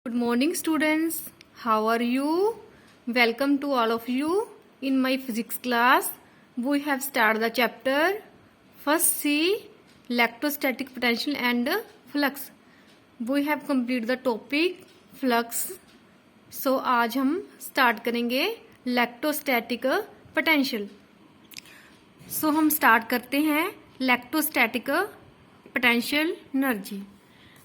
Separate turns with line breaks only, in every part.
Good morning, students. How are you? Welcome to all of you in my physics class. We have started the chapter first C, electrostatic potential and flux. We have completed the topic flux. So आज हम start करेंगे electrostatic potential. So हम start करते हैं electrostatic potential energy.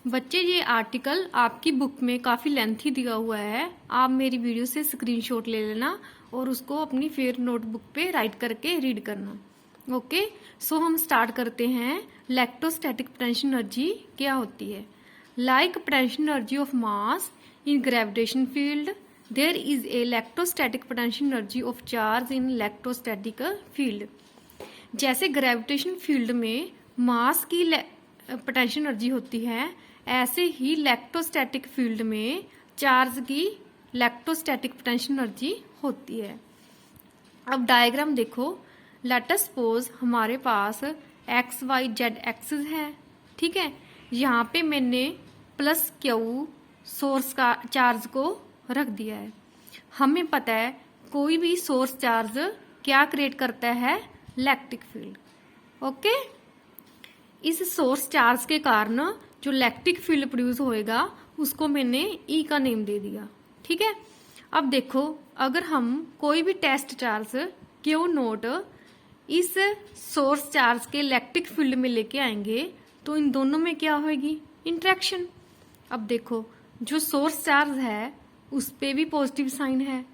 बच्चे ये article आपकी book में काफ़ी लेंथी दिया हुआ है, आप मेरी वीडियो से स्क्रीनशॉट ले लेना और उसको अपनी फिर नोटबुक पे राइट करके रीड करना। ओके, सो हम स्टार्ट करते हैं। इलेक्ट्रोस्टैटिक पोटेंशियल एनर्जी क्या होती है? Like potential energy of mass in gravitation field there is a electrostatic potential energy of charge in electrostatic field. जैसे ग्रेविटेशन फील्ड में मास की पोटेंशियल एनर्जी होती है, ऐसे ही इलेक्ट्रोस्टैटिक फील्ड में चार्ज की इलेक्ट्रोस्टैटिक पोटेंशियल एनर्जी होती है। अब डायग्राम देखो। लेट अस सपोज हमारे पास एक्स वाई जेड एक्सिस है, ठीक है। यहाँ पे मैंने प्लस क्यू सोर्स का चार्ज को रख दिया है। हमें पता है कोई भी सोर्स चार्ज क्या क्रिएट करता है? Electric field. ओके, इस सोर्स चार्ज के कारण जो इलेक्ट्रिक फील्ड प्रोड्यूस होएगा उसको मैंने ई का नेम दे दिया, ठीक है। अब देखो, अगर हम कोई भी टेस्ट चार्ज क्यू नोट इस सोर्स चार्ज के इलेक्ट्रिक फील्ड में लेके आएंगे तो इन दोनों में क्या होगी? इंटरेक्शन। अब देखो, जो सोर्स चार्ज है उस पे भी पॉजिटिव साइन है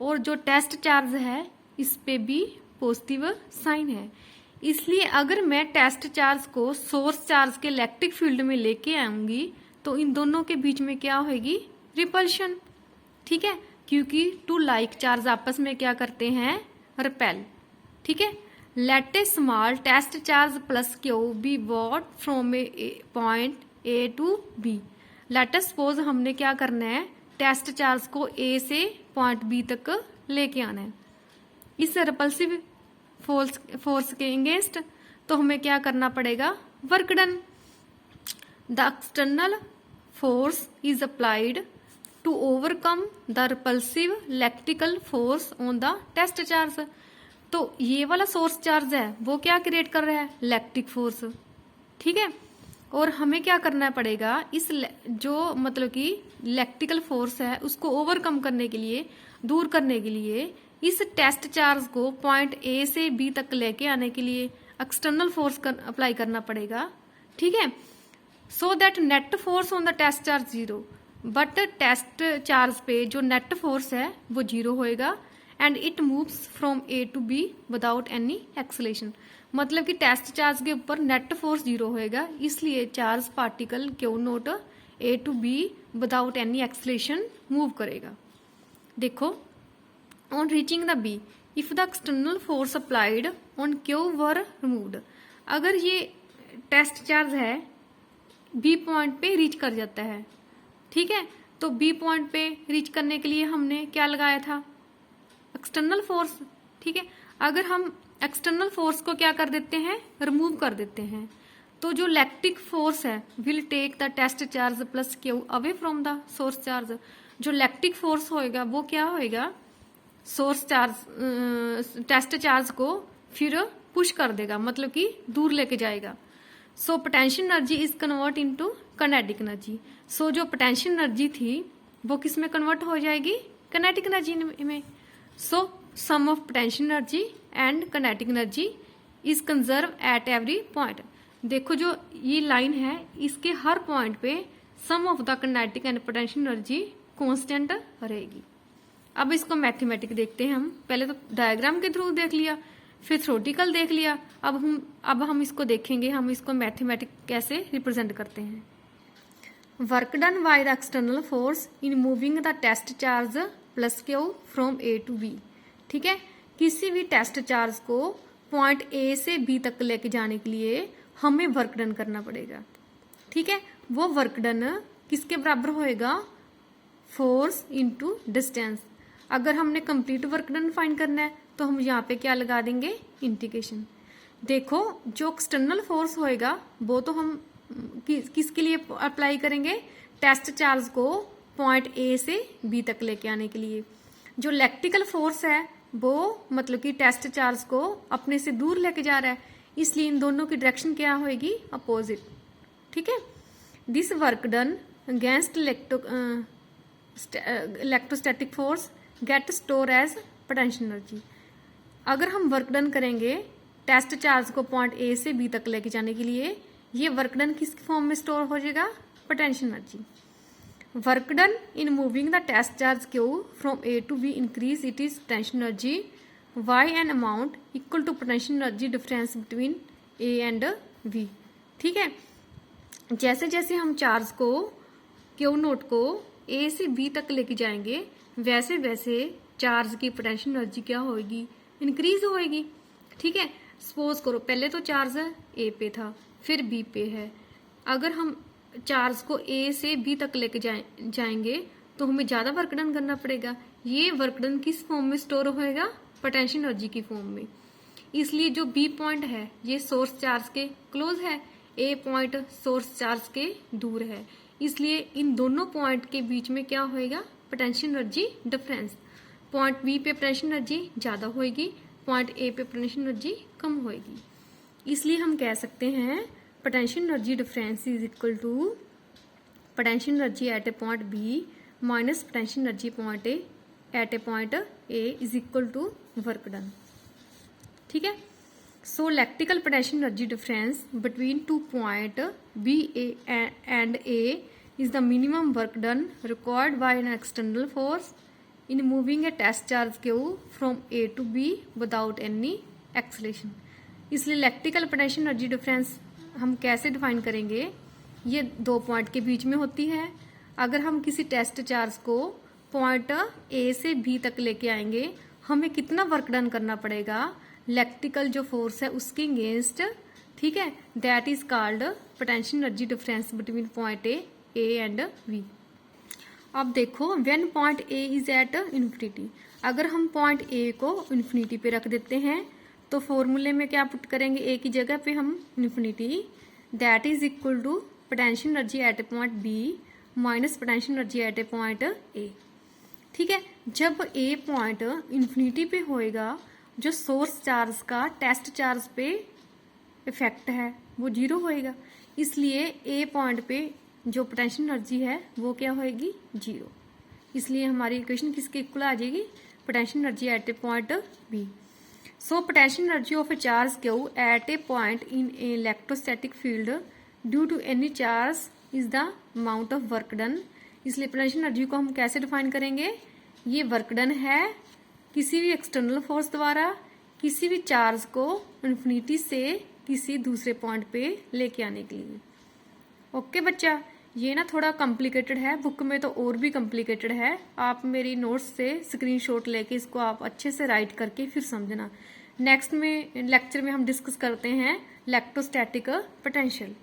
और जो टेस्ट चार्ज है इस पे भी पॉजिटिव साइन है। इसलिए अगर मैं टेस्ट चार्ज को सोर्स चार्ज के इलेक्ट्रिक फील्ड में लेके आऊंगी तो इन दोनों के बीच में क्या होगी? रिपल्शन, ठीक है, क्योंकि टू लाइक चार्ज आपस में क्या करते हैं? रिपेल, ठीक है। Let a small test charge plus Q be brought from a point A to B. Let us suppose हमने क्या करना है? टेस्ट चार्ज को ए से पॉइंट बी तक लेके आना है। इस रिपल्सिव फोर्स के अगेंस्ट तो हमें क्या करना पड़ेगा? Work done. The external force is applied to overcome the repulsive electrical force on the test charge. तो ये वाला सोर्स चार्ज है वो क्या क्रिएट कर रहा है? इलेक्ट्रिक फोर्स, ठीक है। और हमें क्या करना पड़ेगा? इस जो मतलब कि इलेक्ट्रिकल फोर्स है उसको ओवरकम करने के लिए, दूर करने के लिए इस टेस्ट चार्ज को पॉइंट ए से बी तक लेके आने के लिए एक्सटर्नल फोर्स अप्लाई करना पड़ेगा, ठीक है। So that net force on the test charge zero, but test charge पे जो नेट फोर्स है वो जीरो होएगा and it moves from A to B without any acceleration. मतलब कि टेस्ट चार्ज के ऊपर नेट फोर्स जीरो होएगा, इसलिए charge particle Q note A to B without any acceleration move करेगा। देखो, on reaching the B, if the external force applied on Q were removed, अगर ये टेस्ट चार्ज है B point पे reach कर जाता है, ठीक है, तो B पॉइंट पे रीच करने के लिए हमने क्या लगाया था? एक्सटर्नल फोर्स, ठीक है। अगर हम एक्सटर्नल फोर्स को क्या कर देते हैं? रिमूव कर देते हैं, तो जो इलेक्ट्रिक फोर्स है will take the test charge plus Q away from the source charge. जो इलेक्ट्रिक फोर्स होएगा वो क्या होएगा? सोर्स चार्ज टेस्ट चार्ज को फिर पुश कर देगा, मतलब कि दूर लेके जाएगा। So potential energy is convert into kinetic energy. So जो पोटेंशियल एनर्जी थी वो किस में कन्वर्ट हो जाएगी? काइनेटिक एनर्जी में। So sum of potential energy and kinetic energy is conserve at every point. देखो, जो ये लाइन है इसके हर पॉइंट पे sum of the kinetic and potential energy constant रहेगी। अब इसको देखते हैं हम। पहले तो डायग्राम के थ्रू देख लिया, फिर थ्योरेटिकल देख लिया, अब हम इसको देखेंगे, हम इसको मैथमेटिक कैसे रिप्रेजेंट करते हैं। Work done by the external force in moving the test charge plus Q from A to B, ठीक है। किसी भी टेस्ट चार्ज को पॉइंट ए से बी तक लेके जाने के लिए हमें वर्क डन करना पड़ेगा, ठीक है। वो वर्क डन किसके बराबर होएगा? Force into distance. अगर हमने कंप्लीट वर्क डन फाइंड करना है तो हम यहाँ पे क्या लगा देंगे? इंटीग्रेशन। देखो, जो एक्सटर्नल फोर्स होएगा वो तो हम किसके लिए अप्लाई करेंगे? टेस्ट चार्ज को पॉइंट ए से बी तक लेके आने के लिए। जो इलेक्ट्रिकल फोर्स है वो मतलब कि टेस्ट चार्ज को अपने से दूर लेके जा रहा है, इसलिए इन दोनों की डायरेक्शन क्या होगी, अपोजिट। ठीक है। This work done against electrostatic force get store as potential energy. अगर हम वर्क डन करेंगे टेस्ट चार्ज को पॉइंट ए से बी तक लेके जाने के लिए, ये वर्क डन किस फॉर्म में स्टोर हो जाएगा, potential energy. Work done in moving the test charge Q from A to B increase it is potential energy by an amount equal to potential energy difference between A and B. ठीक है। जैसे जैसे हम charge को Q note को ए से B तक लेके जाएंगे वैसे वैसे चार्ज की पोटेंशियल एनर्जी क्या होगी, इंक्रीज होएगी। ठीक है। सपोज करो पहले तो चार्ज ए पे था, फिर बी पे है। अगर हम चार्ज को ए से बी तक लेके जाएंगे तो हमें ज्यादा वर्क डन करना पड़ेगा। ये वर्क डन किस फॉर्म में स्टोर होएगा, पोटेंशियल एनर्जी की फॉर्म में। इसलिए जो बी पॉइंट है ये सोर्स चार्ज के क्लोज है, ए पॉइंट सोर्स चार्ज के दूर है, इसलिए इन दोनों पॉइंट के बीच में क्या होएगा, potential energy difference. Point B पे पोटेंशियल एनर्जी ज्यादा होएगी, पॉइंट ए पे पोटेंशियल एनर्जी कम होएगी। इसलिए हम कह सकते हैं potential energy difference is equal to potential energy at a point B minus potential energy point A at a point A is equal to work done. ठीक है। So electrical potential energy difference between two point B and A is the minimum work done required by an external force in moving a test charge Q from A to B without any acceleration। इसलिए electrical potential energy difference हम कैसे define करेंगे, ये दो point के बीच में होती है। अगर हम किसी टेस्ट चार्ज को पॉइंट ए से बी तक लेके आएंगे, हमें कितना वर्क डन करना पड़ेगा, इलेक्ट्रिकल जो फोर्स है उसके अगेंस्ट। ठीक है। That is called potential energy difference between point A and B. अब देखो when point A is at infinity, अगर हम पॉइंट ए को इन्फिनिटी पे रख देते हैं तो फॉर्मूले में क्या पुट करेंगे, ए की जगह पे हम infinity, that is equal to potential energy at a point B minus potential energy at a point A. ठीक है। जब ए पॉइंट इन्फिनिटी पे होएगा, जो सोर्स चार्ज का टेस्ट चार्ज पे इफेक्ट है वो जीरो होएगा, इसलिए ए पॉइंट पे जो पोटेंशियल एनर्जी है वो क्या होएगी, जीरो। इसलिए हमारी इक्वेशन किसके इक्वल आ जाएगी, potential energy at a point B. So potential energy of a charge Q at a point in a electrostatic field due to any charge is the amount of work done. इसलिए potential energy को हम कैसे define करेंगे, ये work done है किसी भी external force द्वारा किसी भी चार्ज को इन्फिनिटी से किसी दूसरे पॉइंट पे लेके आने के लिए। ओके बच्चा, ये ना थोड़ा कॉम्प्लिकेटेड है, बुक में तो और भी कॉम्प्लिकेटेड है। आप मेरी नोट्स से स्क्रीनशॉट लेके इसको आप अच्छे से राइट करके फिर समझना। नेक्स्ट में लेक्चर में हम डिस्कस करते हैं इलेक्ट्रोस्टैटिक पोटेंशियल।